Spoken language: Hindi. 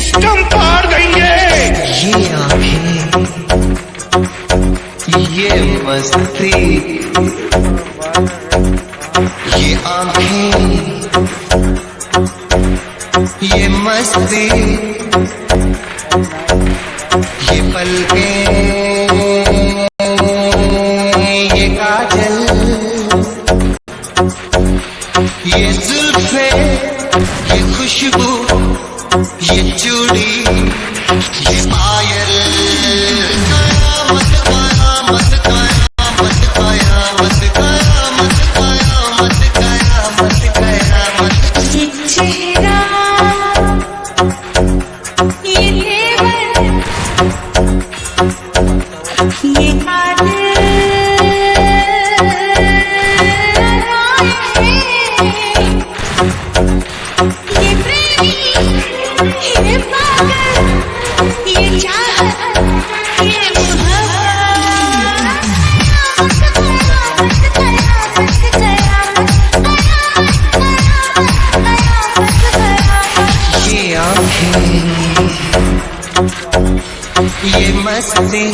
सिस्टम फाड़ देंगे। ये आंखें, ये मस्ती, ये आंखें, ये मस्ती, ये पलकें, ये काजल, ये जुल्फे, ये खुशबू, ये चूड़ी, ये पायल, कयामत कयामत कयामत कयामत कयामत कयामत कयामत कयामत। ये चेहरा, ये तेवर, ये कातिल, ये प्रेमी, ये पागल, ये चाहत, ये ये आंखें, ये मस्ती,